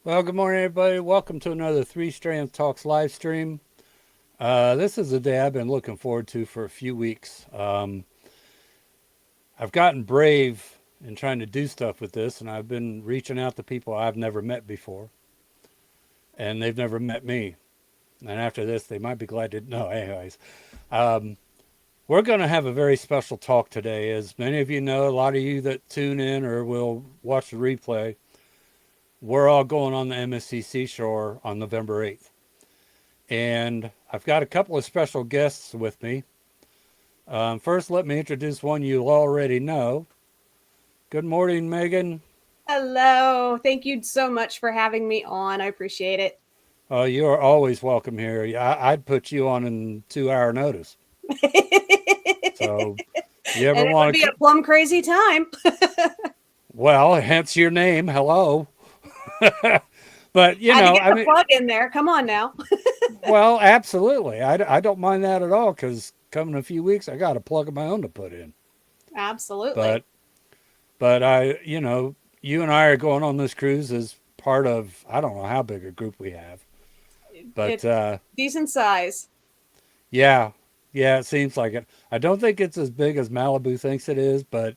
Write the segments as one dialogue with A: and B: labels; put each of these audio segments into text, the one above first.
A: Well, good morning, everybody. Welcome to another ThreeStrands Talks live stream. This is a day I've been looking forward to for a few weeks. I've gotten brave in trying to do stuff with this, and I've been reaching out to people I've never met before, and they've never met me. And after this, they might be glad to know. Anyways, um, we're going to have a very special talk today. As many of you know, a lot of you that tune in or will watch the replay, we're all going on the MSC Seashore on November 8th. And I've got a couple of special guests with me. First, let me introduce one you already know. Good morning, Megan.
B: Hello. Thank you so much for having me on. I appreciate it.
A: You are always welcome here. I'd put you on in 2 hour notice. So, you
B: And
A: ever
B: it would
A: want
B: be
A: to?
B: a plum crazy time.
A: Well, hence your name. Hello. But
B: Had to get
A: I
B: the
A: mean,
B: plug in there. Come on now.
A: well, absolutely. I don't mind that at all because coming in a few weeks, I got a plug of my own to put in.
B: Absolutely.
A: But you and I are going on this cruise as part of, I don't know how big a group we have, but
B: It's decent size.
A: yeah, yeah, it seems like it. I don't think it's as big as Malibu thinks it is, but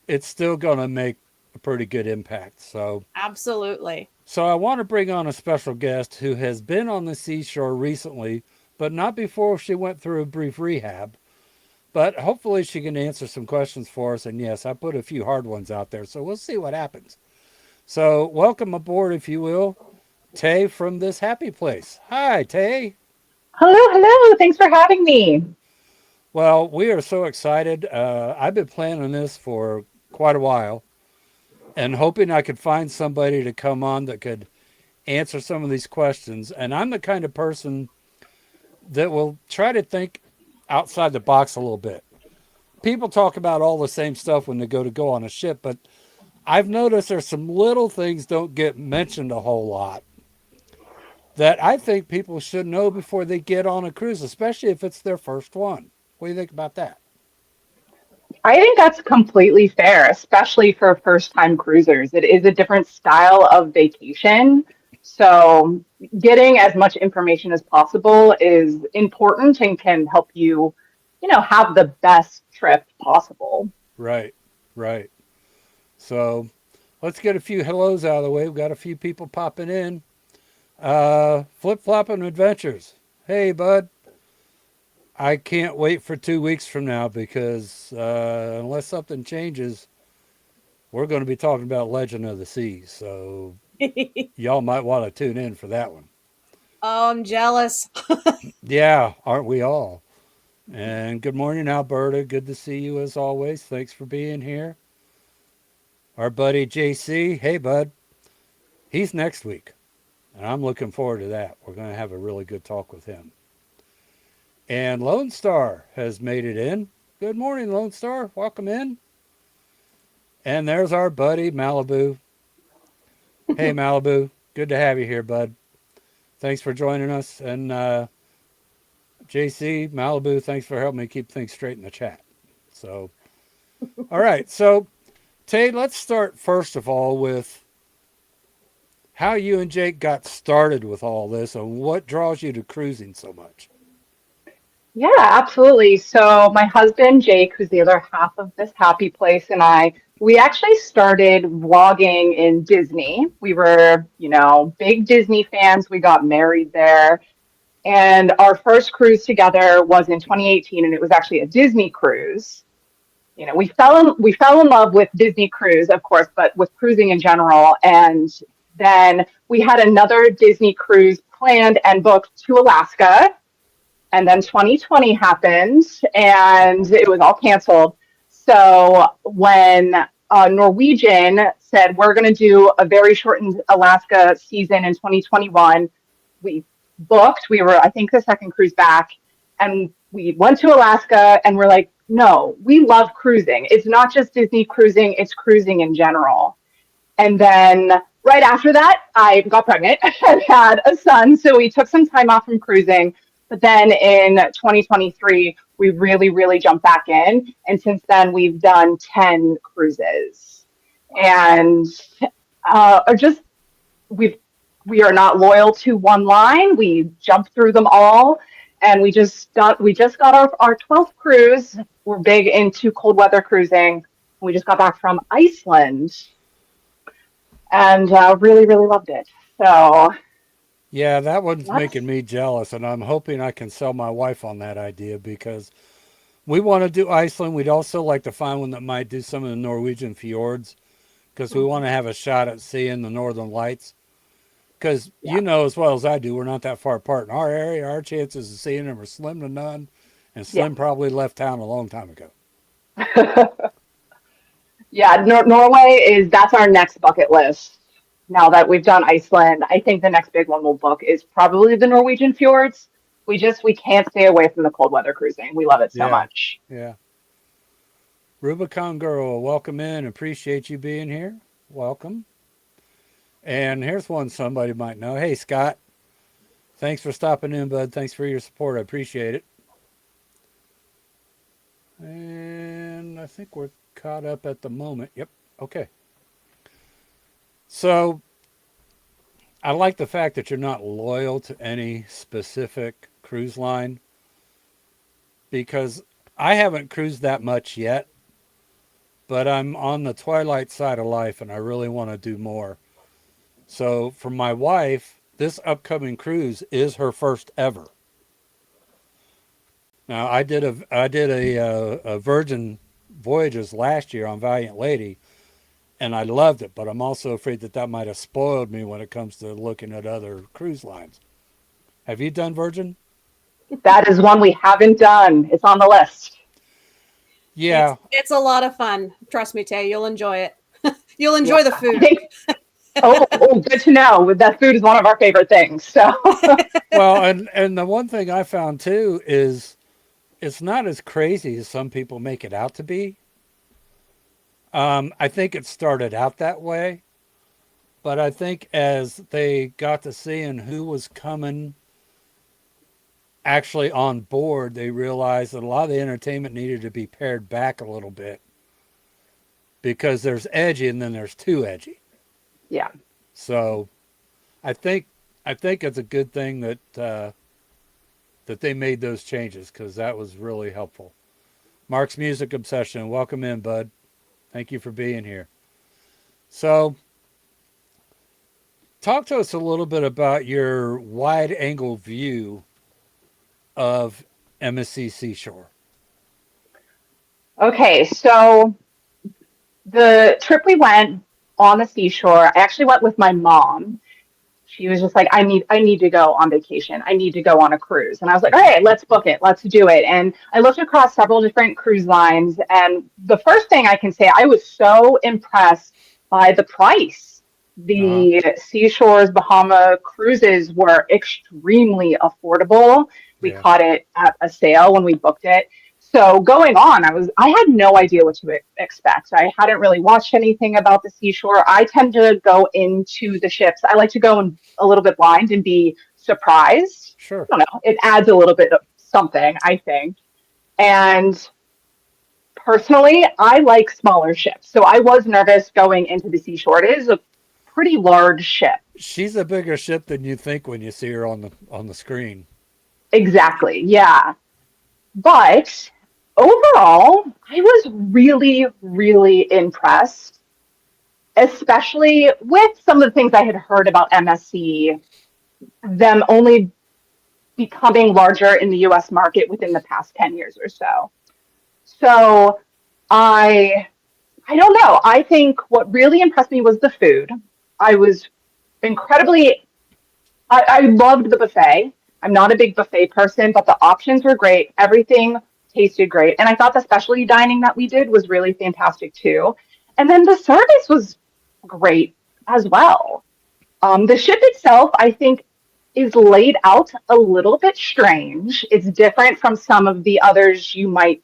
A: it's still going to make a pretty good impact.
B: Absolutely.
A: So I want to bring on a special guest who has been on the seashore recently, but not before she went through a brief rehab. But hopefully she can answer some questions for us. And yes, I put a few hard ones out there, so we'll see what happens. So, welcome aboard, if you will, Taye from this happy place. Hi, Taye.
C: Hello, hello. Thanks for having me.
A: Well, we are so excited. I've been planning this for quite a while and hoping I could find somebody to come on that could answer some of these questions. And I'm the kind of person that will try to think outside the box a little bit. People talk about all the same stuff when they go on a ship, but I've noticed there's some little things don't get mentioned a whole lot that I think people should know before they get on a cruise, especially if it's their first one. What do you think about that?
C: I think that's completely fair, especially for first time cruisers. It is a different style of vacation. So, getting as much information as possible is important and can help you, have the best trip possible.
A: Right, right. So let's get a few hellos out of the way. We've got a few people popping in. Flip Flopping Adventures. Hey, bud. I can't wait for 2 weeks from now because unless something changes, we're going to be talking about Legend of the Seas. So y'all might want to tune in for that one.
B: Oh, I'm jealous.
A: Yeah, aren't we all? And good morning, Alberta. Good to see you as always. Thanks for being here. Our buddy JC. Hey, bud. He's next week, and I'm looking forward to that. We're going to have a really good talk with him. And Lone Star has made it in. Good morning, Lone Star. Welcome in. And there's our buddy Malibu. Hey, Malibu. Good to have you here, bud. Thanks for joining us. And JC, Malibu, thanks for helping me keep things straight in the chat. So, all right. So, Taye, let's start first of all with how you and Jake got started with all this and what draws you to cruising so much.
C: Yeah, absolutely. So, my husband, Jake, who's the other half of this happy place, and we actually started vlogging in Disney. We were, big Disney fans. We got married there. And our first cruise together was in 2018, and it was actually a Disney cruise. We fell in love with Disney cruise, of course, but with cruising in general. And then we had another Disney cruise planned and booked to Alaska. And then 2020 happened, and it was all canceled. So when Norwegian said we're going to do a very shortened Alaska season in 2021, we booked. We were, I think, the second cruise back, and we went to Alaska, and we're like, no, we love cruising. It's not just Disney cruising; it's cruising in general. And then right after that, I got pregnant and had a son, so we took some time off from cruising. But then in 2023, we really, really jumped back in, and since then we've done 10 cruises, and are just we've we are not loyal to one line. We jump through them all. And we just got our 12th cruise. We're big into cold weather cruising. We just got back from Iceland and really, really loved it. So
A: Yeah, that one's
C: that's
A: making me jealous, and I'm hoping I can sell my wife on that idea because we want to do Iceland. We'd also like to find one that might do some of the Norwegian fjords because we want to have a shot at seeing the northern lights. Because
C: yeah.
A: you know as well as I do, we're not that far apart in our area. Our chances of seeing them are slim to none, and
C: Yeah.
A: Slim probably left town a long time ago.
C: Yeah, Norway that's our next bucket list. Now that we've done Iceland, I think the next big one we'll book is probably the Norwegian fjords. We can't stay away from the cold weather cruising. We love it so
A: Yeah,
C: much.
A: yeah. Rubicon Girl, welcome in. Appreciate you being here. Welcome. And here's one somebody might know. Hey, Scott. Thanks for stopping in, bud. Thanks for your support. I appreciate it. And I think we're caught up at the moment. Yep. Okay. So I like the fact that you're not loyal to any specific cruise line because I haven't cruised that much yet, but I'm on the twilight side of life and I really want to do more. So for my wife, this upcoming cruise is her first ever. Now I did a Virgin Voyages last year on Valiant Lady, and I loved it. But I'm also afraid that that might have spoiled me when it comes to looking at other cruise lines. Have you done Virgin?
C: That is one we haven't done. It's on the list.
B: It's
A: Yeah.
B: it's a lot of fun. Trust me, Tay, you'll enjoy it. You'll
C: Yeah,
B: enjoy the
C: I
B: food.
C: think. Oh, good to know. That food is one of our favorite things. So
A: Well, and the one thing I found too is it's not as crazy as some people make it out to be. I think it started out that way, but I think as they got to seeing who was coming actually on board, they realized that a lot of the entertainment needed to be pared back a little bit because there's edgy and then there's too edgy.
C: yeah,
A: So I think it's a good thing that that they made those changes because that was really helpful. Mark's Music Obsession, welcome in, bud. Thank you for being here. So talk to us a little bit about your wide angle view of MSC Seashore.
C: okay. So the trip we went on the seashore, I actually went with my mom. She was just like, I need to go on vacation. I need to go on a cruise. And I was like, all right, let's book it. Let's do it. And I looked across several different cruise lines. And the first thing I can say, I was so impressed by the price.
A: Uh-huh.
C: The Seashores Bahama cruises were extremely affordable. We
A: Yeah.
C: caught it at a sale when we booked it. So going on, I had no idea what to expect. I hadn't really watched anything about the seashore. I tend to go into the ships. I like to go in a little bit blind and be surprised.
A: Sure.
C: I don't know. It adds a little bit of something, I think. And personally, I like smaller ships. So I was nervous going into the seashore. It is a pretty large ship.
A: She's a bigger ship than you think when you see her on the screen.
C: Exactly. Yeah. But overall, I was really, really impressed, especially with some of the things I had heard about MSC, them only becoming larger in the US market within the past 10 years or so. So I I don't know. I think what really impressed me was the food. I was incredibly I loved the buffet. I'm not a big buffet person, but the options were great. Everything tasted great. And I thought the specialty dining that we did was really fantastic too. And then the service was great as well. The ship itself, I think, is laid out a little bit strange. It's different from some of the others you might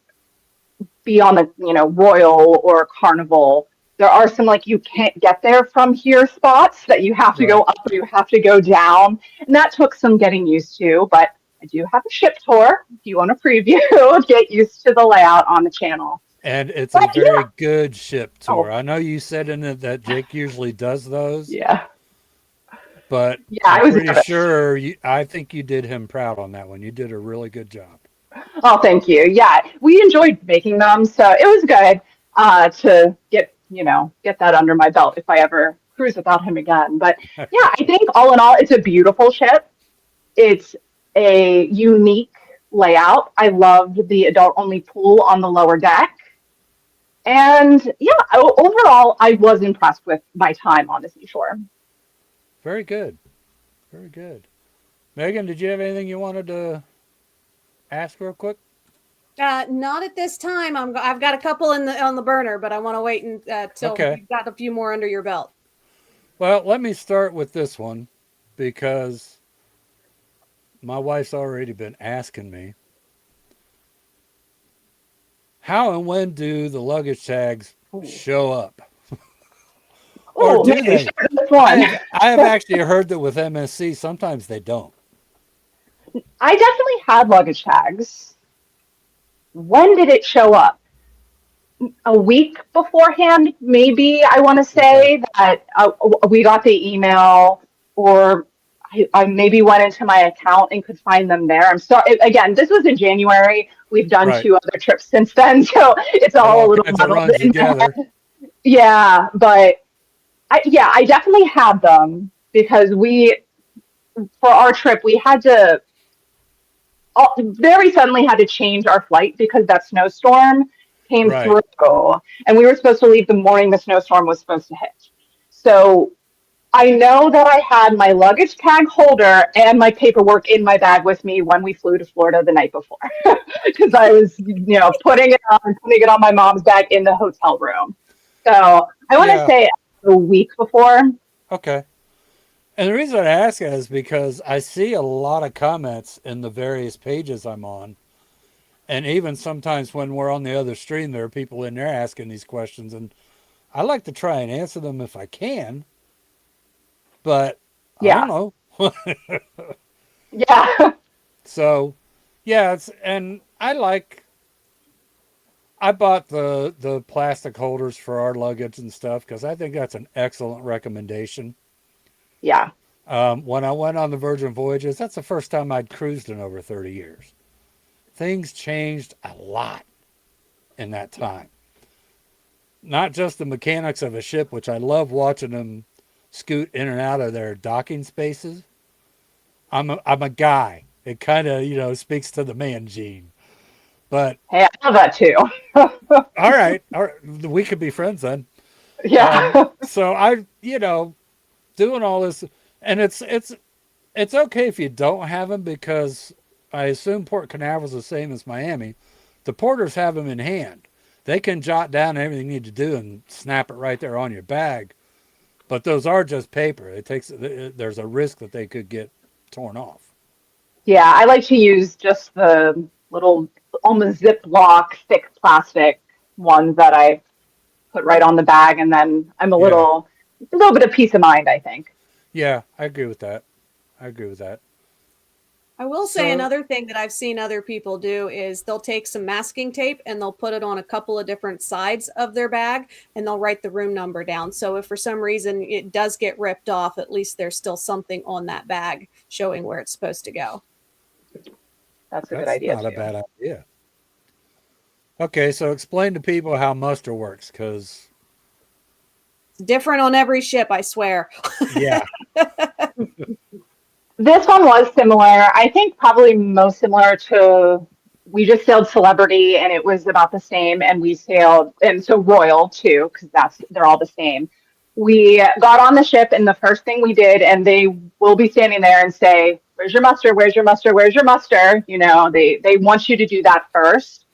C: be on the, Royal or Carnival. There are some like you can't get there from here spots that you have to go
A: Right.
C: up or you have to go down. And that took some getting used to, but I do have a ship tour. If you want a preview, get used to the layout on the channel.
A: And it's a
C: But
A: very
C: yeah.
A: good ship tour.
C: Oh,
A: I know you said in it that Jake usually does those.
C: yeah.
A: but
C: Yeah, I
A: I'm
C: was
A: pretty
C: nervous.
A: sure I think you did him proud on that one. You did a really good job.
C: Oh, thank you. Yeah, we enjoyed making them, so it was good to get that under my belt if I ever cruise without him again. But yeah, I think all in all, it's a beautiful ship. It's a unique layout. I loved the adult only pool on the lower deck. And yeah, overall, I was impressed with my time on the seashore.
A: Very good. Very good. Megan, did you have anything you wanted to ask real quick?
B: Not at this time. I've got a couple on the burner, but I want to wait until
A: Okay.
B: you've got a few more under your belt.
A: Well, let me start with this one because my wife's already been asking me how and when do the luggage tags show up? Or
C: Oh,
A: do
C: maybe
A: they?
C: share this one.
A: I have actually heard that with MSC, sometimes they don't.
C: I definitely had luggage tags. When did it show up? A week beforehand, maybe. I want to
A: Okay.
C: say that we got the email, or I maybe went into my account and could find them there. I'm sorry. Again, this was in January. We've done
A: Right.
C: two other trips since then, so it's
A: It
C: all a
A: all
C: little
A: kinds of
C: muddled
A: runs
C: in my
A: together.
C: head. Yeah, but I definitely had them because for our trip, we had to very suddenly had to change our flight because that snowstorm came
A: Right.
C: through, and we were supposed to leave the morning the snowstorm was supposed to hit. So I know that I had my luggage tag holder and my paperwork in my bag with me when we flew to Florida the night before because I was, putting it on my mom's bag in the hotel room. So I want to
A: Yeah.
C: say a week before.
A: Okay. And the reason I ask that is because I see a lot of comments in the various pages I'm on. And even sometimes when we're on the other stream, there are people in there asking these questions. And I like to try and answer them if I can, but I don't
C: Yeah,
A: know.
C: yeah,
A: So, yeah, and I bought the plastic holders for our luggage and stuff because I think that's an excellent recommendation.
C: yeah,
A: When I went on the Virgin Voyages, that's the first time I'd cruised in over 30 years. Things changed a lot in that time. Not just the mechanics of a ship, which I love watching them scoot in and out of their docking spaces. I'm a guy. It kind of, speaks to the man gene. But
C: hey, I love that too.
A: all right, we could be friends then.
C: Yeah,
A: So doing all this, and it's okay if you don't have them because I assume Port Canaveral's the same as Miami. The porters have them in hand. They can jot down everything you need to do and snap it right there on your bag. But those are just paper. There's a risk that they could get torn off.
C: yeah, I like to use just the little almost Ziploc thick plastic ones that I put right on the bag, and then I'm
A: Yeah.
C: a little bit of peace of mind, I think.
A: Yeah, I agree with that. I agree with that.
B: I will say
A: So,
B: another thing that I've seen other people do is they'll take some masking tape and they'll put it on a couple of different sides of their bag and they'll write the room number down. So if for some reason it does get ripped off, at least there's still something on that bag showing where it's supposed to go.
C: That's a good
A: that's
C: idea
A: not a
C: too.
A: bad idea. Okay, so explain to people how muster works because,
B: It's different on every ship, I swear.
A: yeah,
C: This one was similar. I think probably most similar to we just sailed Celebrity, and it was about the same, and we sailed, and so Royal too, because they're all the same. We got on the ship, and the first thing we did, and they will be standing there and say, "Where's your muster? Where's your muster? Where's your muster?" They want you to do that first.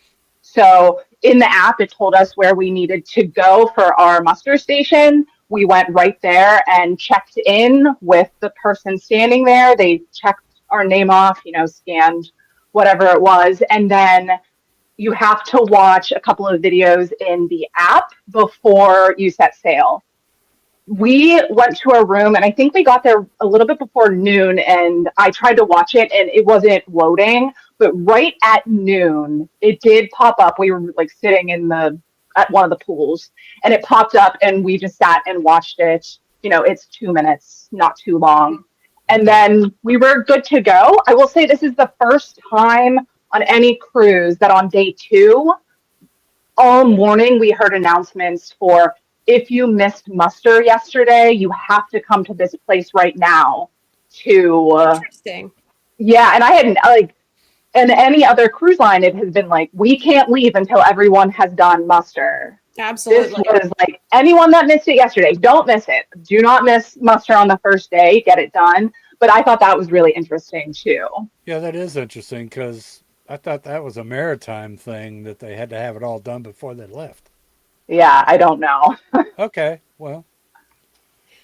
C: So in the app, it told us where we needed to go for our muster station. We went right there and checked in with the person standing there. They checked our name off, scanned whatever it was. And then you have to watch a couple of videos in the app before you set sail. We went to our room, and I think we got there a little bit before noon, and I tried to watch it and it wasn't loading, but right at noon it did pop up. We were like sitting at one of the pools, and it popped up and we just sat and watched it. it's 2 minutes, not too long. And then we were good to go. I will say this is the first time on any cruise that on day 2, all morning we heard announcements for, if you missed muster yesterday, you have to come to this place right now to,
B: Interesting.
C: yeah. And I hadn't, like, and any other cruise line, it has been like, we can't leave until everyone has done muster. This
B: Absolutely.
C: was like, anyone that missed it yesterday, don't miss it. Do not miss muster on the first day, get it done. But I thought that was really interesting too.
A: Yeah, that is interesting because I thought that was a maritime thing that they had to have it all done before they left.
C: Yeah, I don't know.
A: Okay, well,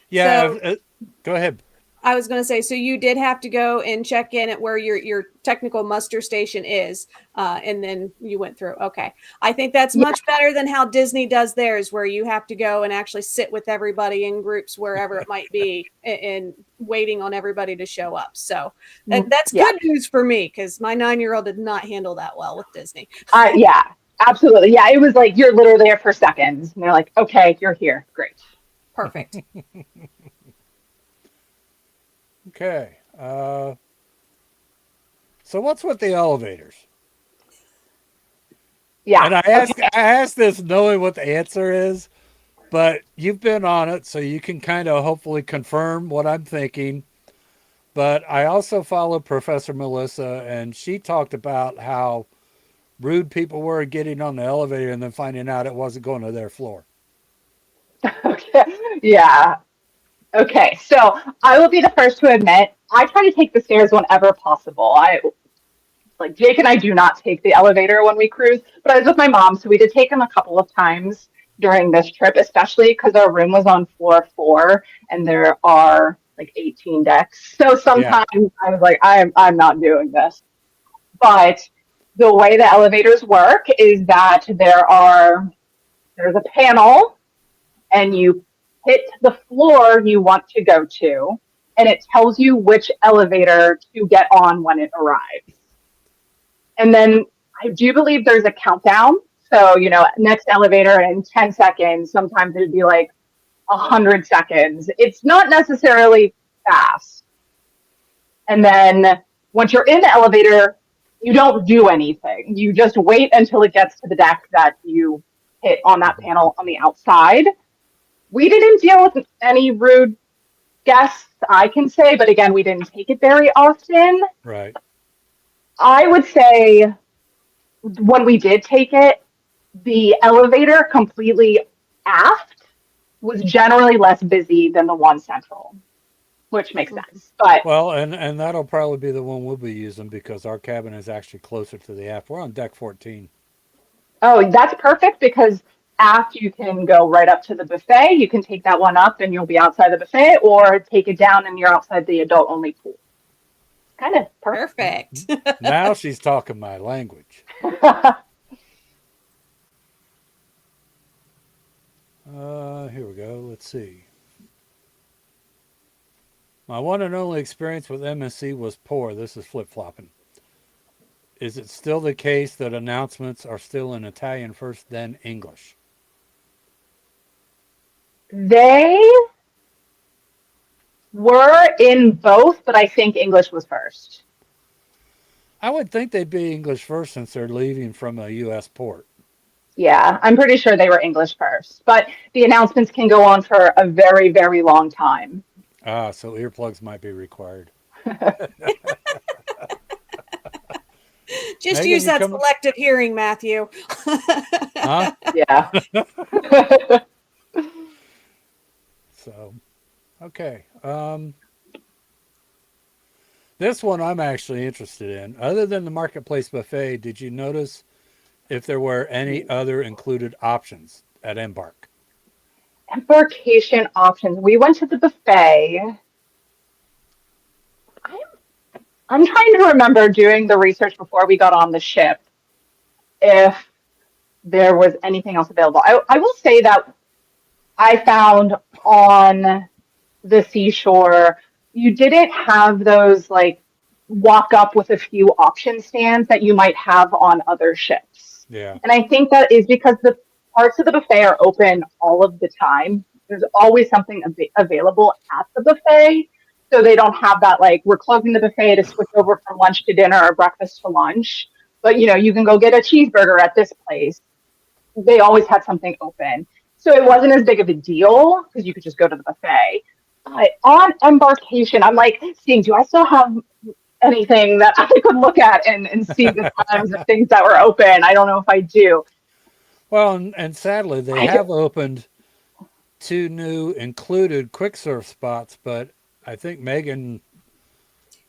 A: yeah.
B: So
A: Go ahead.
B: I was going to say, so you did have to go and check in at where your technical muster station is, and then you went through. Okay, I think that's much better than how Disney does theirs, where you have to go and actually sit with everybody in groups wherever it might be, and waiting on everybody to show up. So that's good news for me because my 9-year-old did not handle that well with Disney.
C: Yeah, absolutely. Yeah, it was like you're literally there for seconds, and they're like, "Okay, you're here. Great,
B: Perfect."
A: Okay. So what's with the elevators?
C: Yeah.
A: And I asked this knowing what the answer is, but you've been on it, so you can kind of hopefully confirm what I'm thinking. But I also followed Professor Melissa, and she talked about how rude people were getting on the elevator and then finding out it wasn't going to their floor.
C: Okay. Yeah. Okay. So I will be the first to admit I try to take the stairs whenever possible. Like Jake and I do not take the elevator when we cruise, but I was with my mom, so we did take him a couple of times during this trip, especially because our room was on floor 4 and there are like 18 decks. So sometimes I was like, I'm not doing this. But the way the elevators work is that there's a panel and you hit the floor you want to go to, and it tells you which elevator to get on when it arrives. And then I do believe there's a countdown. So, next elevator in 10 seconds, sometimes it'd be like 100 seconds. It's not necessarily fast. And then once you're in the elevator, you don't do anything. You just wait until it gets to the deck that you hit on that panel on the outside. We didn't deal with any rude guests, I can say, but again, we didn't take it very often.
A: Right.
C: I would say when we did take it, the elevator completely aft was generally less busy than the one central, which makes sense. But
A: well, and that'll probably be the one we'll be using because our cabin is actually closer to the aft. We're on deck 14.
C: Oh, that's perfect because aft you can go right up to the buffet. You can take that one up and you'll be outside the buffet, or take it down and you're outside the adult only pool. Kind of
B: perfect.
A: Now she's talking my language. Here we go. Let's see. My one and only experience with MSC was poor. This is flip-flopping. Is it still the case that announcements are still in Italian first, then English?
C: They were in both, but I think English was first.
A: I would think they'd be English first since they're leaving from a U.S. port.
C: Yeah, I'm pretty sure they were English first, but the announcements can go on for a very, very long time.
A: Ah, so earplugs might be required.
B: Just
A: Megan,
B: use that selective hearing, Matthew.
A: Huh?
C: Yeah.
A: So, okay. This one I'm actually interested in. Other than the Marketplace Buffet, did you notice if there were any other included options at Embark?
C: Embarkation options. We went to the buffet. I'm trying to remember doing the research before we got on the ship if there was anything else available. I will say that I found on the seashore, you didn't have those like walk up with a few option stands that you might have on other ships.
A: Yeah.
C: And I think that is because the parts of the buffet are open all of the time. There's always something available at the buffet. So they don't have that, like, we're closing the buffet to switch over from lunch to dinner or breakfast to lunch. But, you can go get a cheeseburger at this place. They always had something open. So it wasn't as big of a deal because you could just go to the buffet. But on Embarkation, I'm like seeing, do I still have anything that I could look at and see the times of things that were open? I don't know if I do.
A: Well, and sadly, they
C: I
A: have opened 2 new included quick serve spots, but I think Megan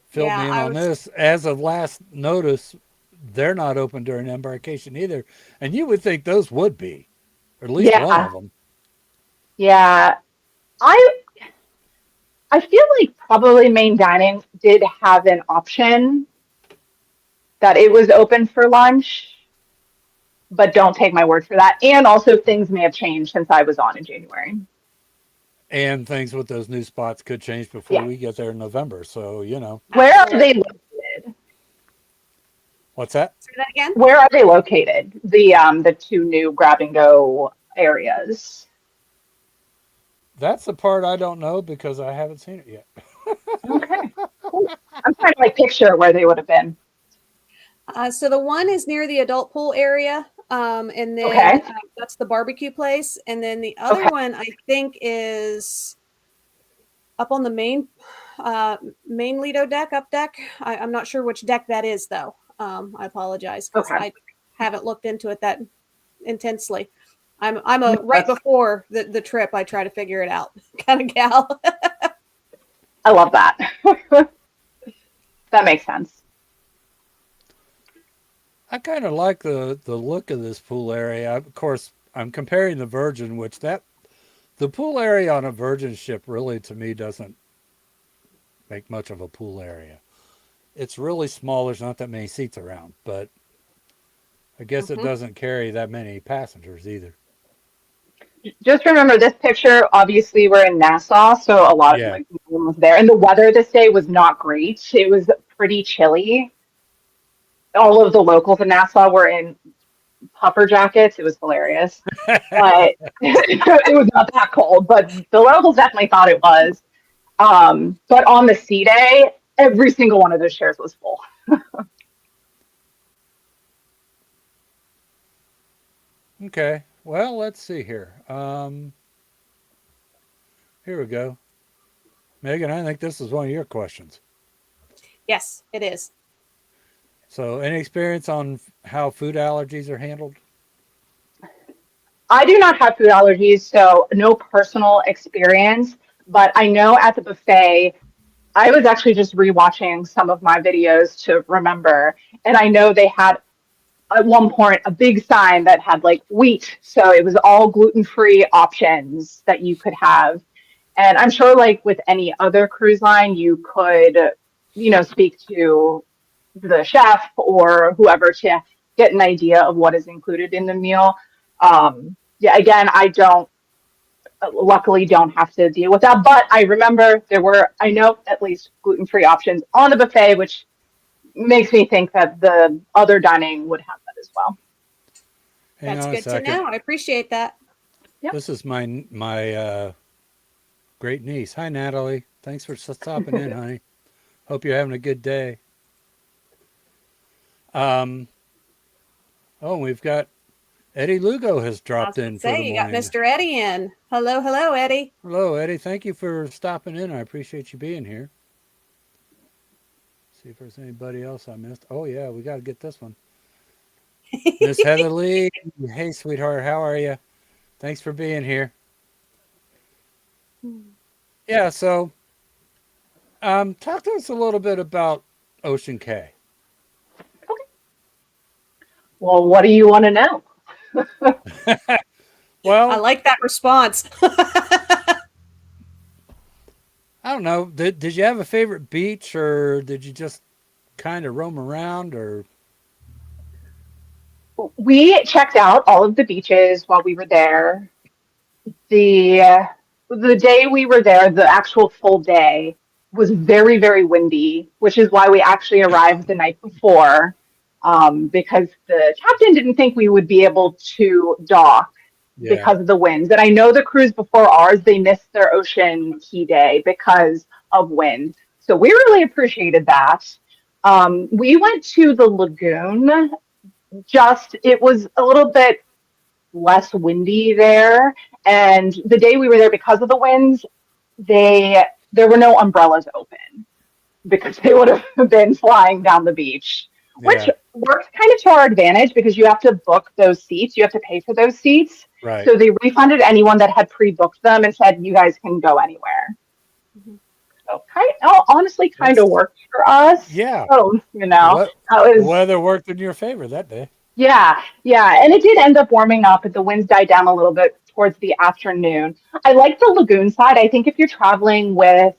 A: filled me in on this. As of last notice, they're not open during Embarkation either. And you would think those would be, or at least one
C: Yeah,
A: of them.
C: yeah. I I feel like probably main dining did have an option that it was open for lunch, but don't take my word for that. And also things may have changed since I was on in January.
A: And things with those new spots could change before
C: Yeah.
A: we get there in November. So,
C: Where are
B: Absolutely.
C: they located?
A: what's that?
B: Say that again.
C: Where are they located? The two new grab and go areas.
A: That's the part I don't know because I haven't seen it yet.
C: Okay, cool. I'm trying to like picture where they would have been.
B: So the one is near the adult pool area, and then
C: Okay.
B: That's the barbecue place, and then the other
C: Okay.
B: one I think is up on the main Lido deck, up deck. I'm not sure which deck that is though. I apologize because
C: Okay.
B: I haven't looked into it that intensely. I'm a
C: No,
B: right before the trip. I try to figure it out kind of gal.
C: I love that. That makes sense.
A: I kind of like the look of this pool area. Of course, I'm comparing the Virgin, which the pool area on a Virgin ship really to me doesn't make much of a pool area. It's really small. There's not that many seats around, but I guess it
B: Mhm.
A: doesn't carry that many passengers either.
C: Just remember this picture, obviously we're in Nassau, so a lot of
A: Yeah.
C: like no one was there. And the weather this day was not great. It was pretty chilly. All of the locals in Nassau were in puffer jackets. It was hilarious. But it was not that cold, but the locals definitely thought it was. But on the sea day, every single one of those chairs was full.
A: Okay. Well, let's see here. Here we go. Megan, I think this is one of your questions.
B: Yes, it is.
A: So, any experience on how food allergies are handled?
C: I do not have food allergies, so no personal experience, but I know at the buffet, I was actually just rewatching some of my videos to remember, and I know they had at one point a big sign that had like wheat, so it was all gluten-free options that you could have. And I'm sure like with any other cruise line, you could, speak to the chef or whoever to get an idea of what is included in the meal. Yeah, again, I don't luckily don't have to deal with that, but I remember I know at least gluten-free options on the buffet, which makes me think that the other dining would have that as well.
A: Hang
B: That's
A: on a
B: good to
A: second.
B: know. I appreciate that.
C: Yep.
A: This is my great niece. Hi, Natalie. Thanks for stopping in, honey. Hope you're having a good day. Oh, we've got Eddie Lugo has
B: I was
A: dropped
B: going
A: in
B: to
A: for
B: say,
A: the
B: you got
A: morning.
B: Mr. Eddie in. Hello, hello, Eddie.
A: Hello, Eddie. Thank you for stopping in. I appreciate you being here. See if there's anybody else I missed. Oh, yeah, we got to get this one. Miss Heather Lee. Hey, sweetheart. How are you? Thanks for being here. Yeah, so talk to us a little bit about Ocean Cay.
C: Well, what do you want to know?
B: I
A: Well,
B: like that response.
A: I don't know. Did you have a favorite beach, or did you just kind of roam around, or?
C: We checked out all of the beaches while we were there. The day we were there, the actual full day was very, very windy, which is why we actually arrived the night before, because the captain didn't think we would be able to dock
A: Yeah.
C: because of the winds. And I know the cruise before ours, they missed their Ocean Cay day because of wind. So we really appreciated that. We went to the lagoon. It was a little bit less windy there. And the day we were there, because of the winds, there were no umbrellas open because they would have been flying down the beach, which
A: Yeah.
C: worked kind of to our advantage because you have to book those seats. You have to pay for those seats.
A: Right.
C: So they refunded anyone that had pre-booked them and said, you guys can go anywhere.
B: Mhm.
C: So honestly, kind of
A: That's
C: worked for us.
A: yeah.
C: So,
A: What
C: that
A: the
C: was,
A: weather worked in your favor that day.
C: yeah, yeah. And it did end up warming up, but the winds died down a little bit towards the afternoon. I like the lagoon side. I think if you're traveling with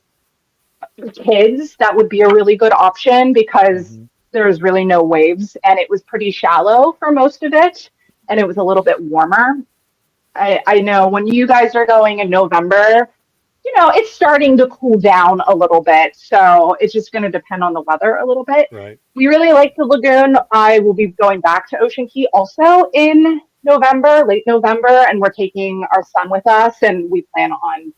C: kids, that would be a really good option because
A: Hmm.
C: there's really no waves and it was pretty shallow for most of it and it was a little bit warmer. I know when you guys are going in November, it's starting to cool down a little bit. So it's just going to depend on the weather a little bit.
A: Right.
C: We really like the lagoon. I will be going back to Ocean Cay also in November, late November, and we're taking our son with us and we plan on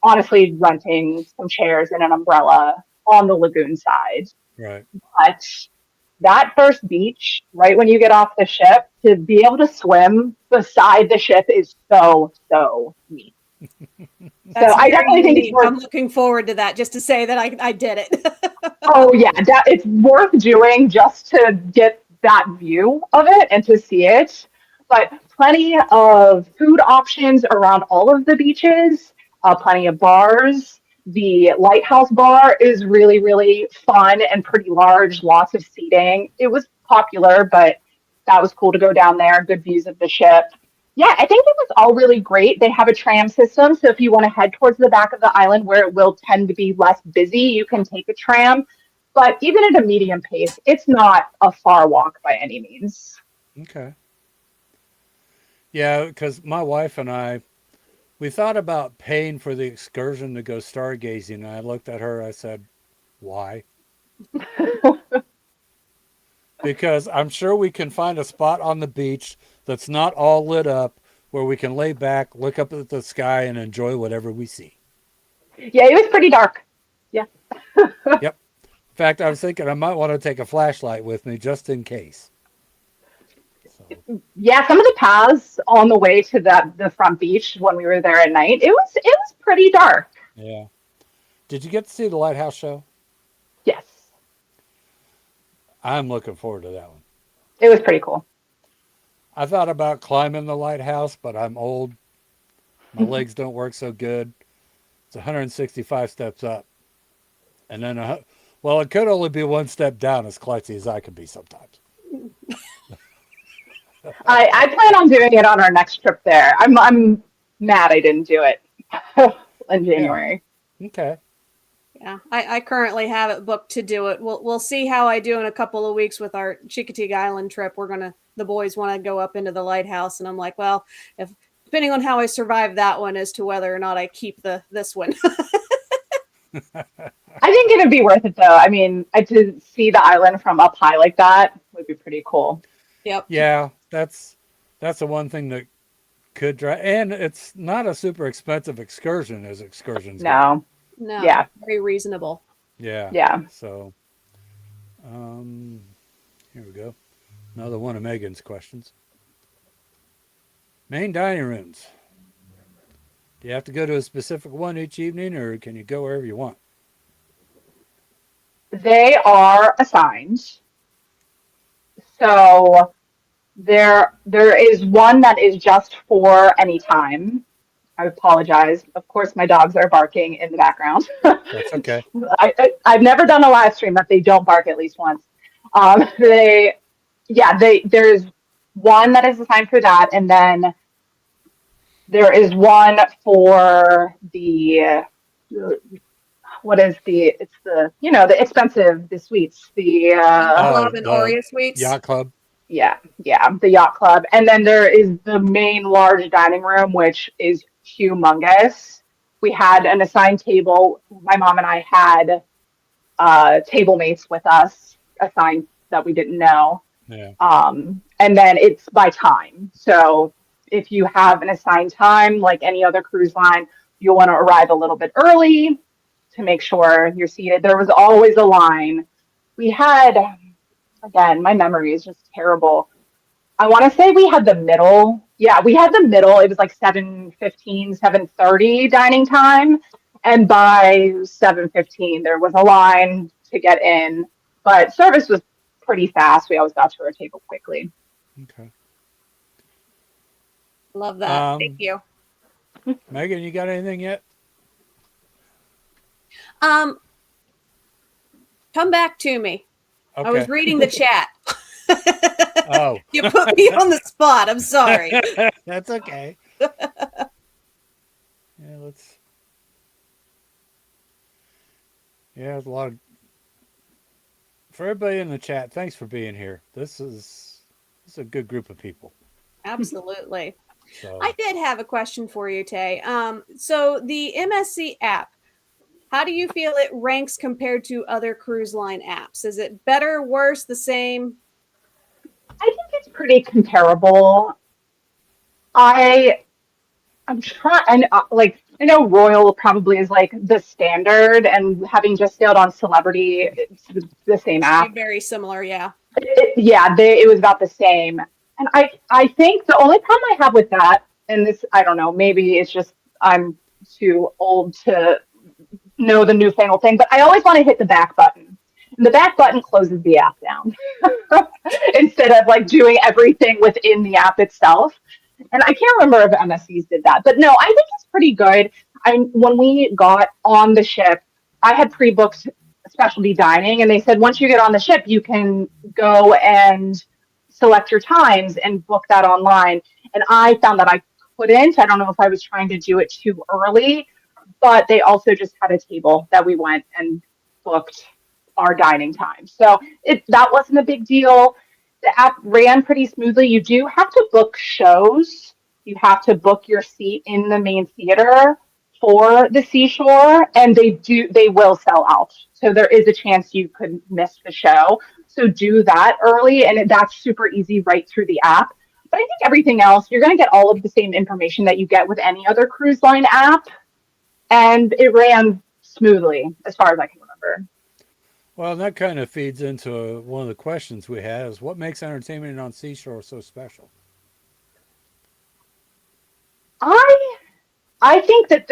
C: honestly renting some chairs and an umbrella on the lagoon side.
A: Right.
C: But that first beach, right when you get off the ship, to be able to swim beside the ship is so, so neat. So
B: That's
C: I
B: very
C: definitely think it's
B: unique.
C: worth,
B: I'm looking forward to that just to say that I did it.
C: oh yeah, it's worth doing just to get that view of it and to see it. But plenty of food options around all of the beaches, plenty of bars. The Lighthouse Bar is really, really fun and pretty large, lots of seating. It was popular, but that was cool to go down there, good views of the ship. Yeah, I think it was all really great. They have a tram system, so if you want to head towards the back of the island where it will tend to be less busy, you can take a tram. But even at a medium pace, it's not a far walk by any means.
A: Okay. Yeah, because my wife and I, we thought about paying for the excursion to go stargazing. And I looked at her. I said, "Why?" Because I'm sure we can find a spot on the beach that's not all lit up where we can lay back, look up at the sky, and enjoy whatever we see.
C: Yeah, it was pretty dark. Yeah.
A: Yep. In fact, I was thinking I might want to take a flashlight with me just in case. So,
C: Yeah, some of the paths on the way to the front beach when we were there at night, it was pretty dark.
A: yeah. Did you get to see the lighthouse show?
C: Yes.
A: I'm looking forward to that one.
C: It was pretty cool.
A: I thought about climbing the lighthouse, but I'm old. My legs don't work so good. It's 165 steps up. And then, well, it could only be one step down as klutzy as I can be sometimes.
C: I plan on doing it on our next trip there. I'm mad I didn't do it in
A: Yeah.
C: January.
A: Okay.
B: Yeah, I currently have it booked to do it. We'll see how I do in a couple of weeks with our Chicoteague Island trip. The boys want to go up into the lighthouse, and I'm like, well, if depending on how I survive that one as to whether or not I keep this one.
C: I think it'd be worth it though. I mean, to see the island from up high like that would be pretty cool.
B: Yep.
A: Yeah, that's the one thing that could drive. And it's not a super expensive excursion as excursions go.
C: No.
B: No.
C: Yeah.
B: Very reasonable.
A: Yeah.
C: Yeah.
A: So, here we go. Another one of Megan's questions. Main dining rooms. Do you have to go to a specific one each evening, or can you go wherever you want?
C: They are assigned. So there is one that is just for any time. I apologize. Of course, my dogs are barking in the background.
A: That's okay.
C: I've never done a live stream that they don't bark at least once. There's one that is assigned for that, and then there is one for the what is the expensive, the suites,
A: Oh,
B: Club and
A: the
B: Oreo Suites.
A: yacht club.
C: yeah, the yacht club. And then there is the main large dining room, which is humongous. We had an assigned table. My mom and I had table mates with us assigned that we didn't know.
A: Yeah.
C: And then it's by time. So if you have an assigned time, like any other cruise line, you'll want to arrive a little bit early to make sure you're seated. There was always a line. We had, again, my memory is just terrible. I want to say we had the middle. Yeah, we had the middle. It was like 7:15, 7:30 dining time. And by 7:15, there was a line to get in. But service was pretty fast. We always got to our table quickly.
A: Okay.
B: Love that. Thank you.
A: Megan, you got anything yet?
B: Come back to me.
A: Okay.
B: I was reading the chat.
A: Oh.
B: You put me on the spot. I'm sorry.
A: That's okay. Yeah, there's a lot of, for everybody in the chat, thanks for being here. This is a good group of people.
B: Absolutely.
A: So,
B: I did have a question for you, Taye. So the MSC app, how do you feel it ranks compared to other cruise line apps? Is it better, worse, the same?
C: I think it's pretty comparable. I'm trying, and I know Royal probably is like the standard, and having just sailed on Celebrity, it's the same app.
B: Very similar, yeah.
C: It was about the same. And I think the only problem I have with that, and this, I don't know, maybe it's just I'm too old to know the newfangled thing, but I always want to hit the back button. And the back button closes the app down instead of like doing everything within the app itself. And I can't remember if MSCs did that, but no, I think it's pretty good. When we got on the ship, I had pre-booked specialty dining, and they said once you get on the ship, you can go and select your times and book that online. And I found that I couldn't. I don't know if I was trying to do it too early, but they also just had a table that we went and booked our dining time. So that wasn't a big deal. The app ran pretty smoothly. You do have to book shows. You have to book your seat in the main theater for the Seashore, and they will sell out. So there is a chance you could miss the show. So do that early, and that's super easy right through the app. But I think everything else, you're going to get all of the same information that you get with any other cruise line app, and it ran smoothly as far as I can remember.
A: well, that kind of feeds into one of the questions we had is what makes entertainment on Seashore so special?
C: I think that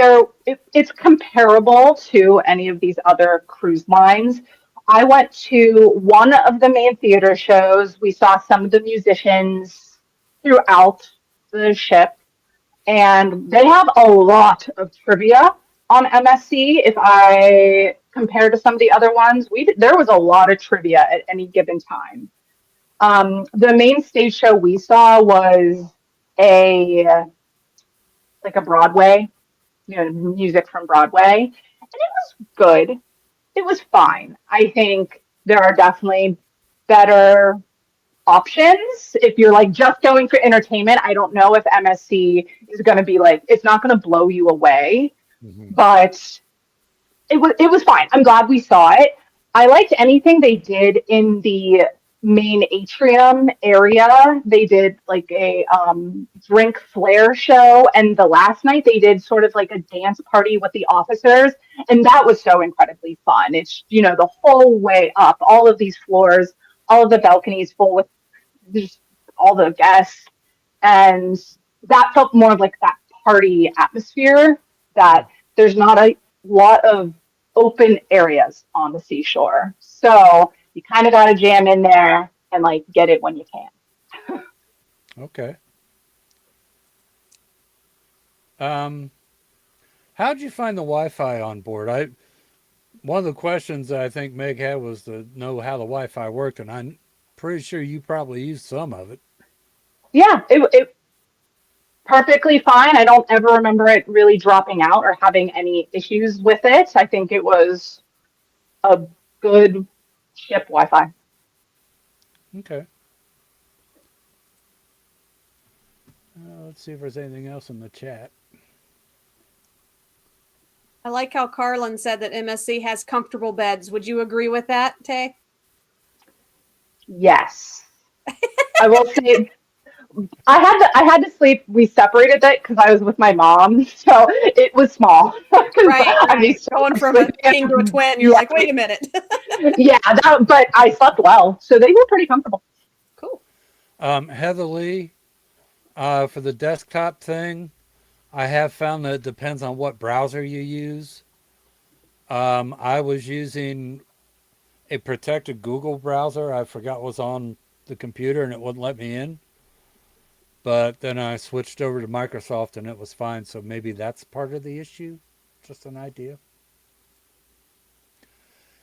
C: it's comparable to any of these other cruise lines. I went to one of the main theater shows. We saw some of the musicians throughout the ship, and they have a lot of trivia on MSC. If I compare to some of the other ones, there was a lot of trivia at any given time. The main stage show we saw was a Broadway, music from Broadway, and it was good. It was fine. I think there are definitely better options if you're like just going for entertainment. I don't know if MSC is going to be like, it's not going to blow you away, but it was fine. I'm glad we saw it. I liked anything they did in the main atrium area. They did like a drink flare show, and the last night they did sort of like a dance party with the officers, and that was so incredibly fun. It's the whole way up, all of these floors, all of the balconies full with just all the guests, and that felt more of like that party atmosphere that there's not a lot of open areas on the Seashore. So you kind of got to jam in there and like get it when you can.
A: Okay. How'd you find the Wi-Fi on board? One of the questions that I think Meg had was to know how the Wi-Fi worked, and I'm pretty sure you probably used some of it.
C: Yeah, it perfectly fine. I don't ever remember it really dropping out or having any issues with it. I think it was a good ship Wi-Fi.
A: Okay. Let's see if there's anything else in the chat.
B: I like how Carlin said that MSC has comfortable beds. Would you agree with that, Taye?
C: Yes. I will say I had to sleep. We separated it because I was with my mom, so it was small. 'Cause
B: Right,
C: I'd be
B: right.
C: so
B: Going from a
C: sleeping
B: king to a
C: in-
B: twin, you're
C: Yeah,
B: like, wait a minute.
C: yeah. But I slept well, so they were pretty comfortable.
B: Cool.
A: Heather Lee, for the desktop thing, I have found that it depends on what browser you use. I was using a protected Google browser. I forgot was on the computer and it wouldn't let me in. But then I switched over to Microsoft and it was fine. So maybe that's part of the issue. Just an idea.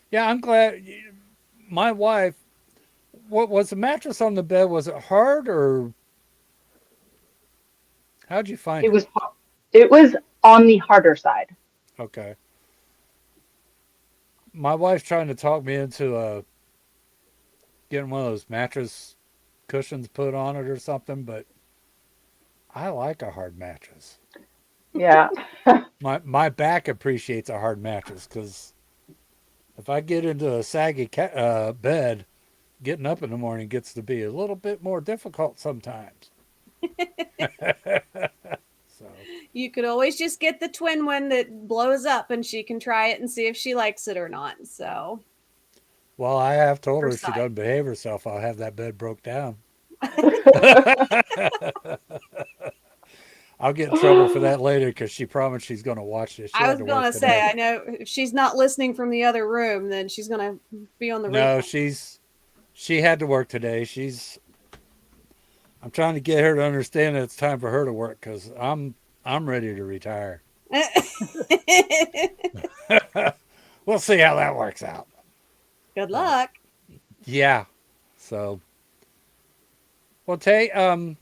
A: Yeah, I'm glad. My wife, what was the mattress on the bed? Was it hard or how'd you find
C: It
A: it?
C: was it was on the harder side.
A: Okay. My wife's trying to talk me into getting one of those mattress cushions put on it or something, but I like a hard mattress.
C: Yeah.
A: My back appreciates a hard mattress because if I get into a saggy bed, getting up in the morning gets to be a little bit more difficult sometimes. So,
B: You could always just get the twin one that blows up and she can try it and see if she likes it or not. So,
A: well, I have told her
B: her
A: if she
B: side.
A: doesn't behave herself, I'll have that bed broke down. I'll get in trouble for that later because she promised she's going to watch this. She
B: I
A: had
B: was
A: to
B: going
A: work
B: to say,
A: today.
B: I know if she's not listening from the other room, then she's going to be on the
A: No,
B: replay.
A: she had to work today. I'm trying to get her to understand that it's time for her to work because I'm ready to retire. We'll see how that works out.
B: Good luck.
A: Yeah. So, well, Tay, trying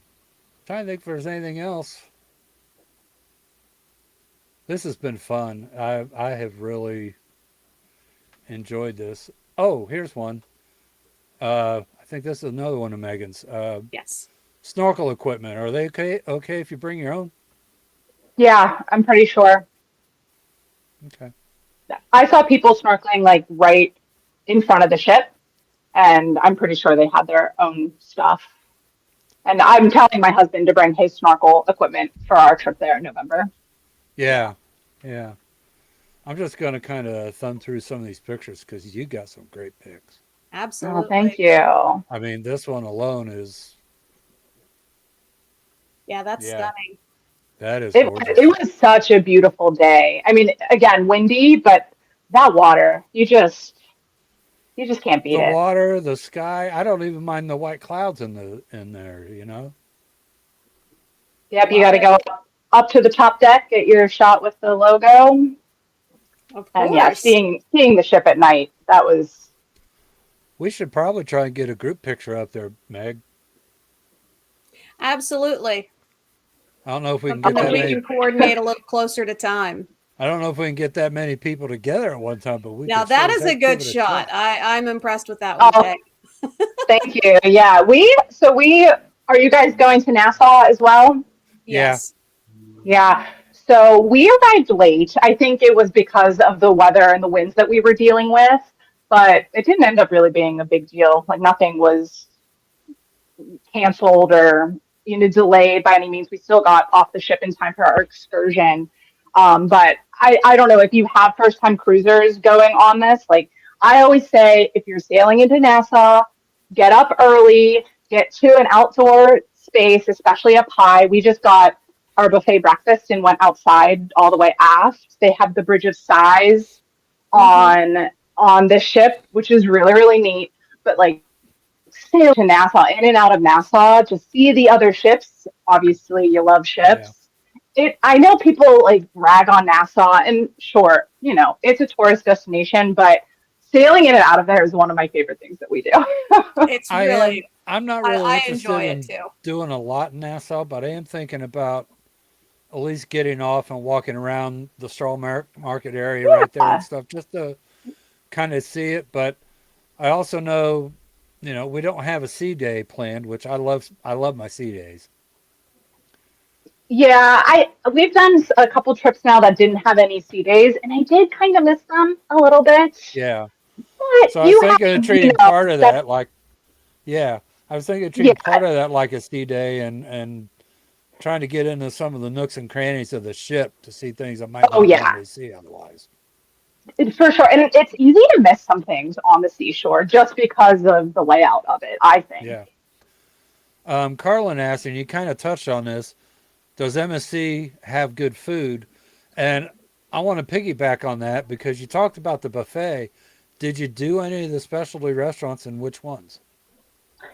A: to think if there's anything else. This has been fun. I have really enjoyed this. Oh, here's one. I think this is another one of Megan's.
B: Yes.
A: Snorkel equipment. Are they okay? Okay, if you bring your own.
C: Yeah, I'm pretty sure.
A: Okay.
C: I saw people snorkeling like right in front of the ship, and I'm pretty sure they had their own stuff. And I'm telling my husband to bring his snorkel equipment for our trip there in November.
B: Yeah.
A: Yeah. Yeah. I'm just gonna kind of thumb through some of these pictures because you got some great pics.
C: Oh, thank
B: Absolutely.
C: you.
A: I mean, this one alone is,
B: Yeah, that's
A: yeah,
B: stunning.
A: that is
C: It
A: gorgeous.
C: was such a beautiful day. I mean, again, windy, but that water, you just can't beat
A: The
C: it.
A: water, the sky. I don't even mind the white clouds in there. You know.
C: Yep, you got
B: Love
C: to
B: it.
C: go up to the top deck, get your shot with the logo,
B: Of
C: and yeah,
B: course.
C: seeing the ship at night. That was
A: We should probably try and get a group picture up there, Meg.
B: Absolutely.
A: I don't know if we can
B: Something
A: get
B: that
A: that
B: we
A: many.
B: can coordinate a little closer to time.
A: I don't know if we can get that many people together at one time, but we
B: Now
A: could sure
B: that
A: as
B: is a
A: heck give
B: good
A: it a
B: shot.
A: try.
B: I'm impressed with that one,
C: oh,
B: Tay.
C: thank you. Yeah, we are you guys going to Nassau as well?
A: Yeah,
B: Yes.
C: Yeah. So we arrived late. I think it was because of the weather and the winds that we were dealing with, but it didn't end up really being a big deal. Like nothing was canceled or delayed by any means. We still got off the ship in time for our excursion. But I don't know if you have first time cruisers going on this. Like I always say, if you're sailing into Nassau, get up early, get to an outdoor space, especially up high. We just got our buffet breakfast and went outside all the way aft. They have the Bridge of Sighs
B: Mm-hmm.
C: on this ship, which is really, really neat. But like sail to Nassau, in and out of Nassau, to see the other ships. Obviously, you love
A: yeah.
C: ships. I know people like rag on Nassau, and sure, it's a tourist destination, but sailing in and out of there is one of my favorite things that we do.
B: It's really,
A: I'm not really
B: I
A: interested
B: enjoy it
A: in
B: too.
A: doing a lot in Nassau, but I am thinking about at least getting off and walking around the Market area right there and
C: Yeah,
A: stuff, just to kind of see it. But I also know, we don't have a sea day planned, which I love. I love my sea days.
C: yeah. We've done a couple trips now that didn't have any sea days, and I did kind of miss them a little bit.
A: Yeah.
C: But
A: So I was
C: you
A: thinking of
C: have,
A: treating part of
C: that
A: that like, yeah. I was thinking
C: Yeah.
A: treating part of that like a sea day and trying to get into some of the nooks and crannies of the ship to see things I might
C: Oh
A: not
C: yeah,
A: normally see otherwise.
C: for sure. And it's easy to miss some things on the seashore just because of the layout of it, I think.
A: Yeah. Carlin asked, and you kind of touched on this, does MSC have good food? And I want to piggyback on that because you talked about the buffet. Did you do any of the specialty restaurants and which ones?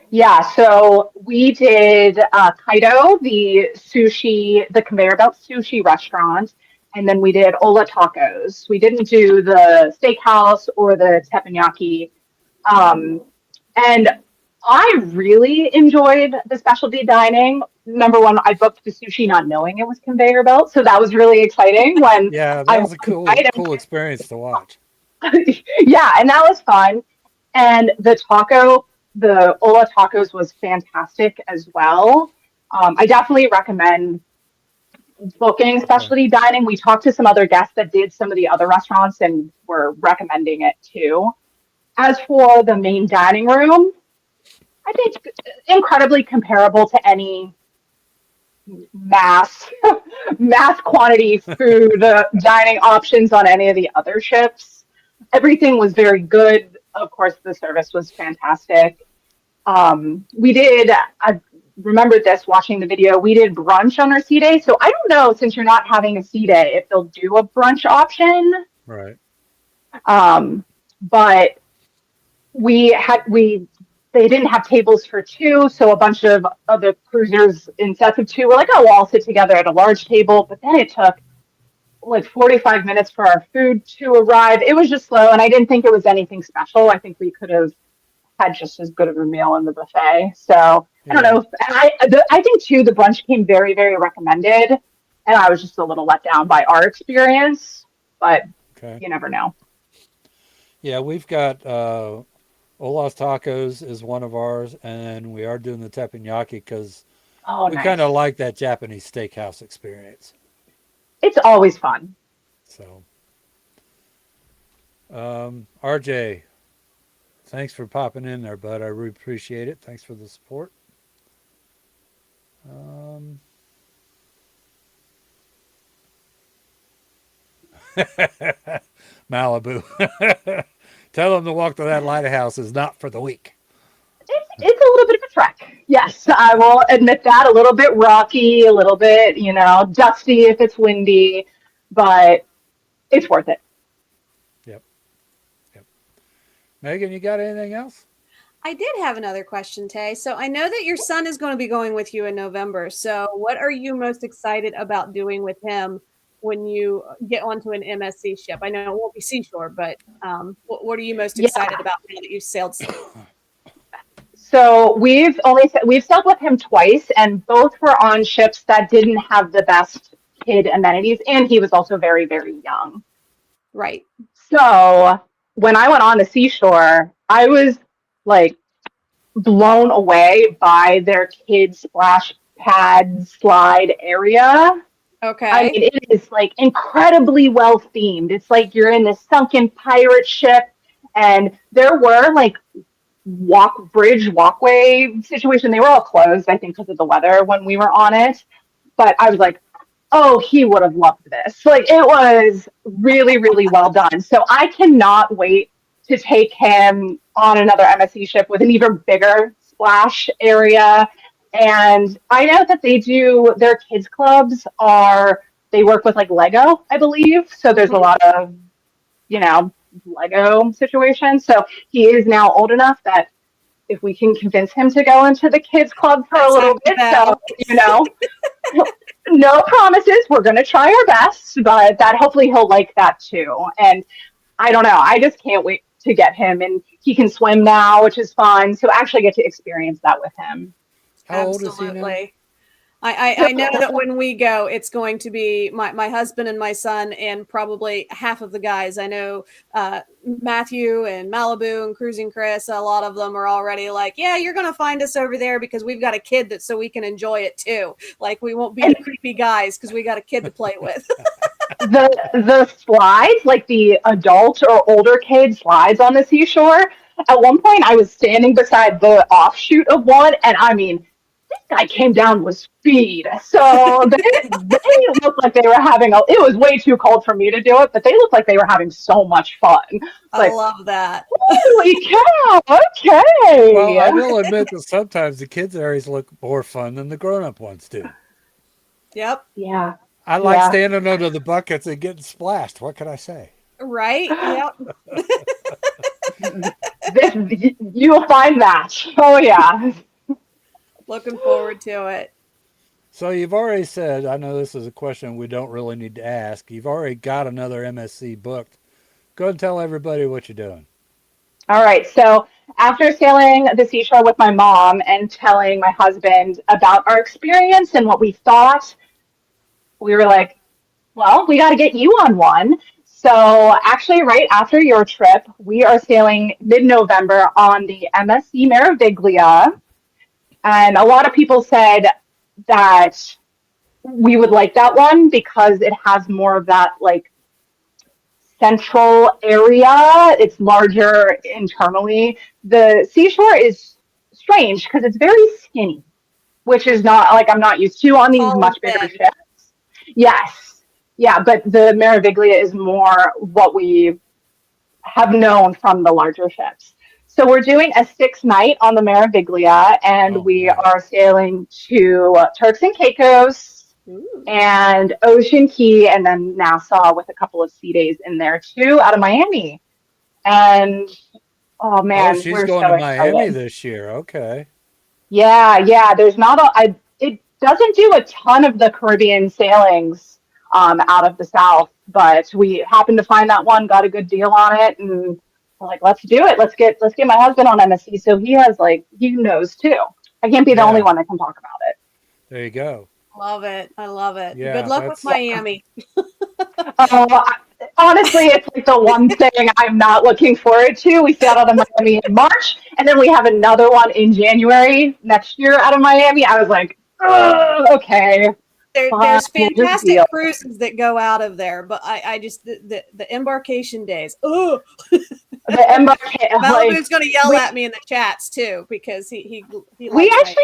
C: Yeah, so we did Kaido, the sushi, the conveyor belt sushi restaurant, and then we did Ola Tacos. We didn't do the steakhouse or the teppanyaki. Um, and I really enjoyed the specialty dining. Number one, I booked the sushi not knowing it was conveyor belt, so that was really exciting when
A: Yeah,
C: I
A: that was a
C: went right
A: cool experience to watch.
C: yeah, and that was fun. And the Ola tacos was fantastic as well. I definitely recommend booking
A: Okay.
C: specialty dining. We talked to some other guests that did some of the other restaurants and were recommending it too. As for the main dining room, I think incredibly comparable to any mass mass quantity food dining options on any of the other ships. Everything was very good. Of course, the service was fantastic. We did. I remembered this watching the video. We did brunch on our sea day. So I don't know, since you're not having a sea day, if they'll do a brunch option.
A: Right.
C: But we they didn't have tables for two, so a bunch of other cruisers in sets of two were like, oh, we'll all sit together at a large table. But then it took like 45 minutes for our food to arrive. It was just slow, and I didn't think it was anything special. I think we could have had just as good of a meal in the buffet. So I don't
A: Yeah.
C: know. I think too the brunch came very very recommended, and I was just a little let down by our experience. But
A: Okay.
C: you never know.
A: Yeah, we've got Ola's Tacos is one of ours, and we are doing the teppanyaki because
C: Oh,
A: we kind
C: nice.
A: of like that Japanese steakhouse experience.
C: It's always fun.
A: So, RJ, thanks for popping in there, bud. I really appreciate it. Thanks for the support. Um, Malibu. Tell them to walk to that lighthouse is not for the weak.
C: It's a little bit of a trek. Yes, I will admit that. A little bit rocky, a little bit, dusty if it's windy, but it's worth it.
A: Yep. Yep. Megan, you got anything else?
B: I did have another question, Tay. So I know that your son is going to be going with you in November. So what are you most excited about doing with him when you get onto an MSC ship? I know it won't be Seashore, but what are you most excited
C: Yeah.
B: about now that you've sailed?
C: So we've sailed with him twice, and both were on ships that didn't have the best kid amenities, and he was also very, very young.
B: Right.
C: So when I went on the seashore, I was like blown away by their kid splash pad slide area. I mean,
B: Okay.
C: it is like incredibly well themed. It's like you're in this sunken pirate ship, and there were like walkway situation. They were all closed, I think, because of the weather when we were on it. But I was like, oh, he would have loved this. Like it was really, really well done. So I cannot wait to take him on another MSC ship with an even bigger splash area. And I know that their kids clubs they work with like Lego, I believe. So there's a
B: Mhm.
C: lot of, Lego situations. So he is now old enough that if we can convince him to go into the kids club for a
B: That's half
C: little
B: the
C: bit, so,
B: battle.
C: no promises. We're going to try our best, but that hopefully he'll like that too. And I don't know. I just can't wait to get him. And he can swim now, which is fun. So actually get to experience that with him.
A: How old is he now?
B: Absolutely. I know that when we go, it's going to be my husband and my son and probably half of the guys. I know Matthew and Malibu and Cruising Chris, a lot of them are already like, yeah, you're going to find us over there because we've got a kid so we can enjoy it too. Like we won't be
C: And
B: the creepy guys because we got a kid to play with.
C: the slides, like the adult or older kid slides on the seashore, At one point, I was standing beside the offshoot of one, and I mean, this guy came down with speed. So they looked like they were having it was way too cold for me to do it, but they looked like they were having so much fun. It's
B: I
C: like,
B: love that.
C: holy cow,
A: Well,
C: okay.
A: I will admit that sometimes the kids' areas look more fun than the grown-up ones do.
B: Yep.
C: Yeah,
A: I like
C: yeah.
A: standing under the buckets and getting splashed. What can I say?
B: Right. Yep.
C: You'll find that. Oh, yeah.
B: Looking forward to it.
A: So you've already said, I know this is a question we don't really need to ask. You've already got another MSC booked. Go ahead and tell everybody what you're doing.
C: All right. So after sailing the seashore with my mom and telling my husband about our experience and what we thought, we were like, well, we got to get you on one. So actually, right after your trip, we are sailing mid-November on the MSC Meraviglia. And a lot of people said that we would like that one because it has more of that like central area. It's larger internally. The seashore is strange because it's very skinny, which is not like I'm not used to on these
B: Tall and
C: much bigger
B: thin.
C: ships. Yes. Yeah, but the Meraviglia is more what we have known from the larger ships. So we're doing a 6 night on the Meraviglia, and
A: Oh,
C: we
A: nice.
C: are sailing to Turks and Caicos
B: Ooh.
C: and Ocean Cay, and then Nassau with a couple of sea days in there too, out of Miami. And oh
A: Oh,
C: man,
A: she's
C: we're
A: going
C: so
A: to Miami
C: excited.
A: this year. Okay.
C: Yeah, yeah. There's not a. It doesn't do a ton of the Caribbean sailings out of the South, but we happened to find that one, got a good deal on it, and we're like, let's do it. Let's get my husband on MSC so he has like he knows too. I can't be the only
A: Yeah,
C: one that can talk about it.
A: there you go.
B: Love it. I love it. Good
A: Yeah,
B: luck with
A: that's
C: Yeah.
B: Miami.
C: Uh, Honestly, it's like the one thing I'm not looking forward to. We sailed out of Miami in March, and then we have another one in January next year out of Miami. I was like, "Ugh, okay, fine,
B: There's
C: we'll just deal."
B: fantastic cruises that go out of there, but I just the embarkation days. Oh,
C: The Embarkation, like
B: Malibu's going to yell
C: we
B: at me in the chats too because he
C: we
B: likes my.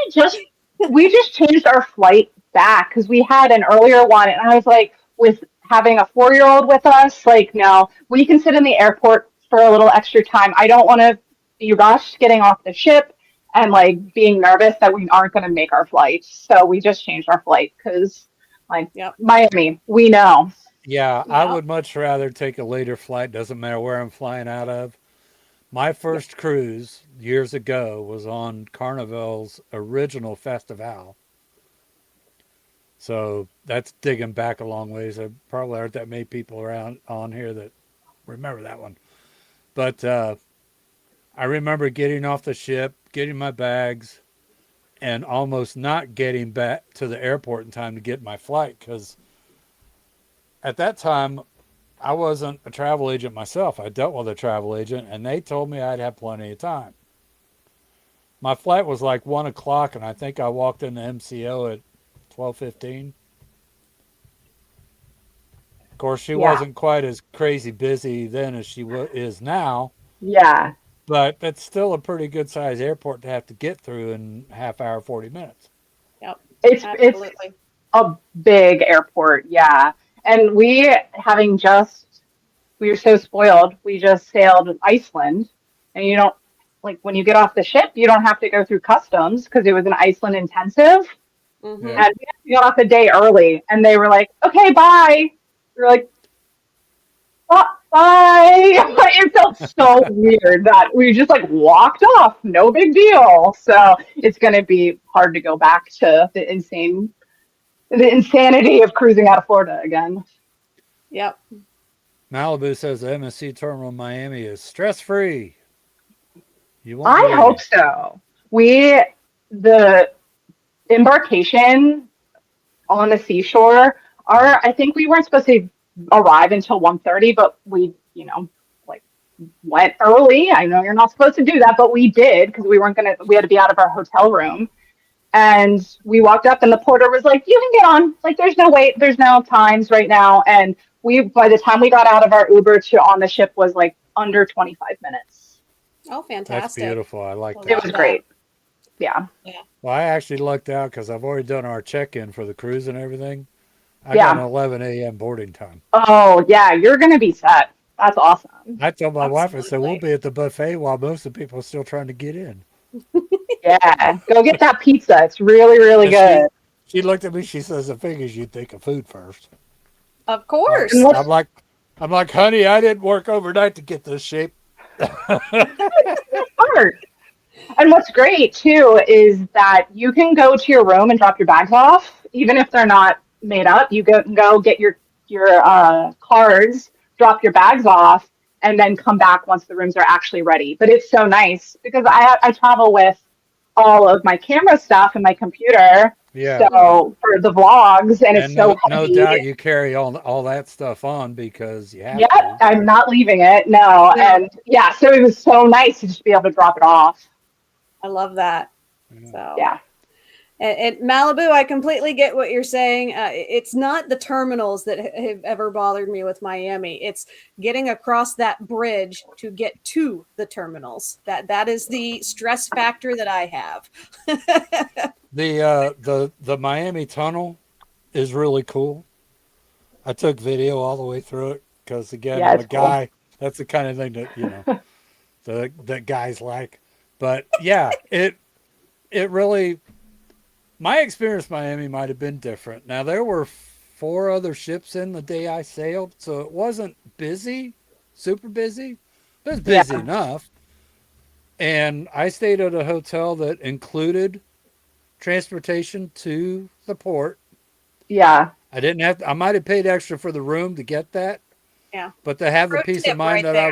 C: actually just changed our flight back because we had an earlier one, and I was like, with having a 4-year-old with us, like, no, we can sit in the airport for a little extra time. I don't want to be rushed getting off the ship and like being nervous that we aren't going to make our flight. So we just changed our flight because, like,
B: Yep.
C: Miami, we know.
A: yeah, I
B: Yep.
A: would much rather take a later flight. Doesn't matter where I'm flying out of. My
C: Yeah.
A: first cruise years ago was on Carnival's original Festival. So that's digging back a long ways. There probably aren't that many people around on here that remember that one. But I remember getting off the ship, getting my bags, and almost not getting back to the airport in time to get my flight because at that time I wasn't a travel agent myself. I dealt with a travel agent, and they told me I'd have plenty of time. My flight was like 1 o'clock, and I think I walked into MCO at 12:15. Of course, she
C: Yeah.
A: wasn't quite as crazy busy then as she is now,
C: Yeah.
A: but that's still a pretty good sized airport to have to get through in half hour, 40 minutes.
B: Yep.
C: It's
B: Absolutely.
C: a big airport, yeah. And we were so spoiled. We just sailed Iceland, and you don't like when you get off the ship, you don't have to go through customs because it was an Iceland intensive,
B: Mm-hmm.
A: Yeah.
C: and we got off a day early, and they were like, "Okay, bye." We were like, Bye." It felt so weird that we just like walked off, no big deal. So it's going to be hard to go back to the insanity of cruising out of Florida again.
B: Yep.
A: Malibu says the MSC terminal in Miami is stress free. You won't
C: I
A: believe
C: hope
A: it.
C: so. The embarkation on the seashore, I think we weren't supposed to arrive until 1:30, but we, like went early. I know you're not supposed to do that, but we did because we had to be out of our hotel room. And we walked up and the porter was like, "You can get on. Like, there's no wait, there's no times right now." And by the time we got out of our Uber to on the ship was like under 25 minutes.
B: Oh,
A: That's
B: fantastic.
A: beautiful. I like
B: I
C: It
A: that.
B: love
C: was
B: that.
C: great. Yeah.
B: Yeah.
A: Well, I actually lucked out because I've already done our check-in for the cruise and everything. I got an
C: Yeah.
A: 11 a.m. boarding time.
C: Oh, yeah. You're going to be set. That's awesome.
A: I told my wife, I said, we'll
B: Absolutely.
A: be at the buffet while most of the people are still trying to get in.
C: Yeah. Go get that pizza. It's really, really
A: And
C: good.
A: she looked at me, she says, I figured you'd think of food first.
B: Of
A: But
C: And
B: course.
C: what's
A: I'm like, honey, I didn't work overnight to get this shape.
C: smart? And what's great too is that you can go to your room and drop your bags off, even if they're not made up. You go get your cards, drop your bags off, and then come back once the rooms are actually ready. But it's so nice because I travel with all of my camera stuff and my computer,
A: Yeah.
B: Mhm.
C: so for the vlogs, and it's
A: And
C: so
A: no
C: heavy.
A: doubt you carry all that stuff on because you have
C: Yep,
A: to.
C: I'm not leaving it. No,
B: No,
C: and yeah, so it was so nice to just be able to drop it off.
B: I love that.
A: Yeah.
B: So,
C: Yeah.
B: and Malibu, I completely get what you're saying. It's not the terminals that have ever bothered me with Miami. It's getting across that bridge to get to the terminals. That is the stress factor that I have.
A: The Miami tunnel is really cool. I took video all the way through it because again,
C: Yeah,
A: I'm a
C: it's cool.
A: guy. That's the kind of thing that that guys like. But yeah, it really my experience in Miami might have been different. Now there were four other ships in the day I sailed, so it wasn't busy, super busy, but it's busy
C: Yeah,
A: enough. And I stayed at a hotel that included transportation to the port.
C: yeah,
A: I didn't have I might have paid extra for the room to get that,
B: Yeah.
A: but to have the
B: Pro
A: peace of
B: tip
A: mind
B: right
A: that
B: there.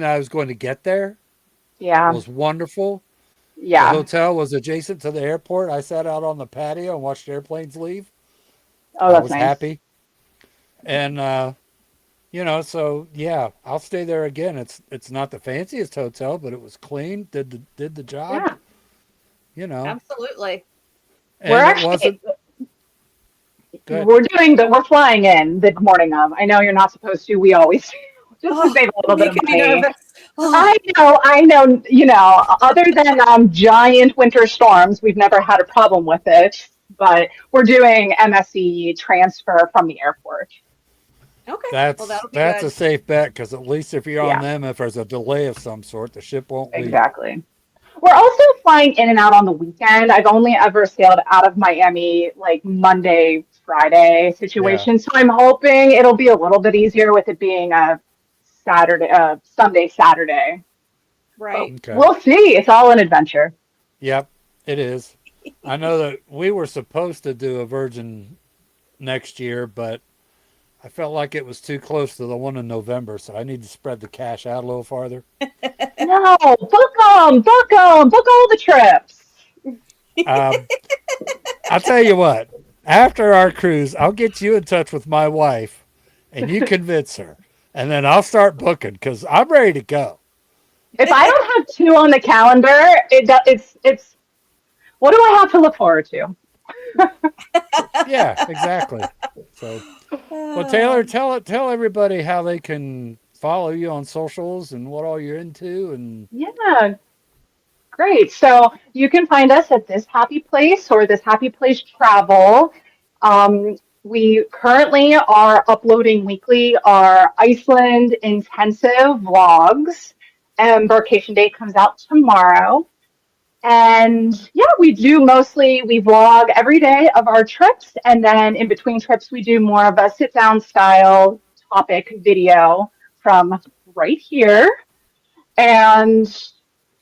A: I was going to get there
C: yeah,
A: was wonderful. The
C: yeah.
A: hotel was adjacent to the airport. I sat out on the patio and watched airplanes leave.
C: Oh,
A: I
C: that's
A: was
C: nice.
A: happy. And so yeah, I'll stay there again. It's not the fanciest hotel, but it was clean, did the job,
C: Yeah.
A: you know.
B: Absolutely.
C: We're
A: And it
C: actually
A: wasn't good.
C: we're flying in the morning of. I know you're not supposed to. We always do, just to
B: Oh,
C: save a little bit of
B: making me
C: money.
B: nervous. Oh,
C: I know, other than giant winter storms, we've never had a problem with it, but we're doing MSC transfer from the airport.
B: okay. Well,
A: That's
B: that'll be
A: that's
B: good.
A: a safe bet because at least if you're on
C: Yeah,
A: them, if there's a delay of some sort, the ship won't leave.
C: exactly. We're also flying in and out on the weekend. I've only ever sailed out of Miami like Monday, Friday
A: Yeah.
C: situation. So I'm hoping it'll be a little bit easier with it being a Sunday, Saturday. But
B: Right.
A: Okay.
C: we'll see. It's all an adventure.
A: Yep. It is. I know that we were supposed to do a Virgin next year, but I felt like it was too close to the one in November, so I need to spread the cash out a little farther.
C: No, book all the trips.
A: Um, I'll tell you what. After our cruise, I'll get you in touch with my wife, and you convince her, and then I'll start booking because I'm ready to go.
C: If I don't have two on the calendar, it's what do I have to look forward to?
A: Yeah, exactly. So, well,
B: Uh,
A: Taylor, tell everybody how they can follow you on socials and what all you're into, and
C: Yeah, great. So you can find us at This Happy Place or This Happy Place Travel. We currently are uploading weekly our Iceland intensive vlogs. Embarkation date comes out tomorrow. And yeah, we vlog every day of our trips. And then in between trips, we do more of a sit down style topic video from right here. And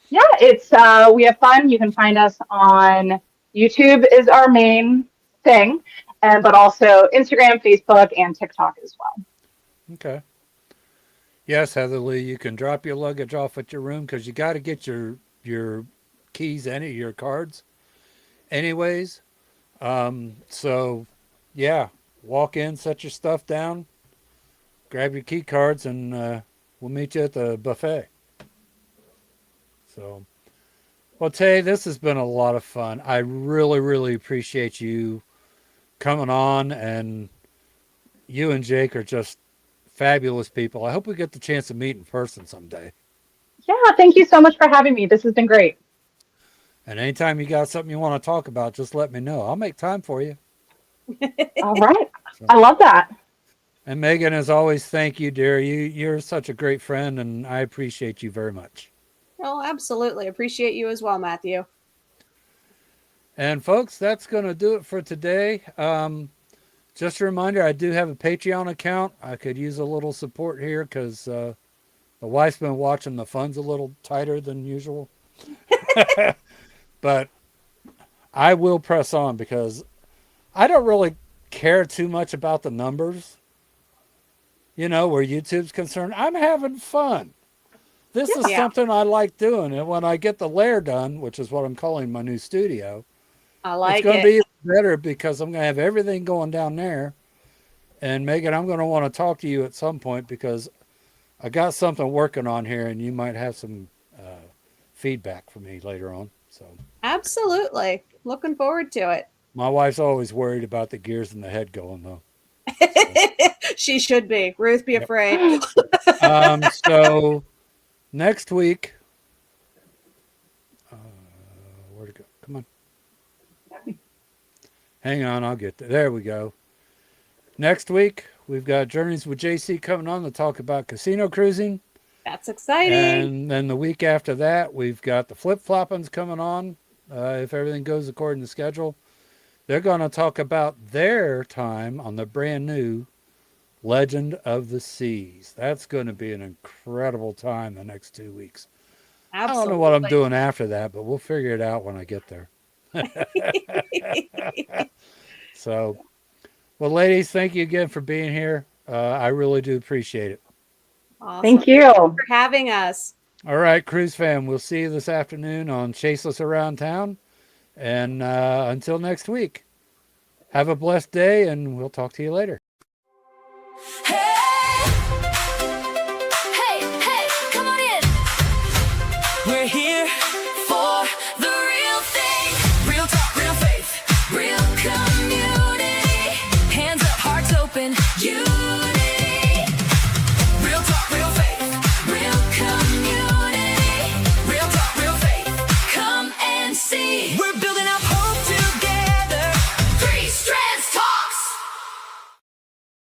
C: yeah, we have fun. You can find us on YouTube is our main thing, and but also Instagram, Facebook, and TikTok as well.
A: okay. Yes, Heather Lee, you can drop your luggage off at your room because you got to get your keys, your cards, anyways. So yeah, walk in, set your stuff down, grab your key cards, and we'll meet you at the buffet. So, well, Tay, this has been a lot of fun. I really, really appreciate you coming on, and you and Jake are just fabulous people. I hope we get the chance to meet in person someday.
C: Yeah, thank you so much for having me. This has been great.
A: And anytime you got something you want to talk about, just let me know. I'll make time for you.
C: All right.
A: So,
C: I love that.
A: and Megan, as always, thank you, dear. You're such a great friend, and I appreciate you very much.
B: Oh, absolutely. Appreciate you as well, Matthew.
A: And folks, that's going to do it for today. Just a reminder, I do have a Patreon account. I could use a little support here because the wife's been watching the funds a little tighter than usual. But I will press on because I don't really care too much about the numbers. You know, where YouTube's concerned, I'm having fun. This is
B: Yeah.
A: something I like doing. And when I get the lair done, which is what I'm calling my new studio,
B: I
A: it's
B: like
A: going to
B: it.
A: be better because I'm going to have everything going down there. And Megan, I'm going to want to talk to you at some point because I got something working on here and you might have some feedback for me later on. So
B: Absolutely. Looking forward to it.
A: my wife's always worried about the gears in the head going though.
B: She should be. Ruth, be
A: Yep.
B: afraid.
A: So next week, where'd it go? Come on. Hang on, I'll get there. There we go. Next week, we've got Journeys with JC coming on to talk about casino cruising.
B: That's exciting.
A: And then the week after that, we've got the flip-floppings coming on, if everything goes according to schedule. They're going to talk about their time on the brand new Legend of the Seas. That's going to be an incredible time the next 2 weeks.
B: Absolutely.
A: I don't know what I'm doing after that, but we'll figure it out when I get there. So, well, ladies, thank you again for being here. I really do appreciate it.
B: Awesome.
C: Thank you.
B: For having us.
A: All right, Cruise fam, we'll see you this afternoon on Chase Us Around Town. And until next week, have a blessed day, and we'll talk to you later.
D: Hey!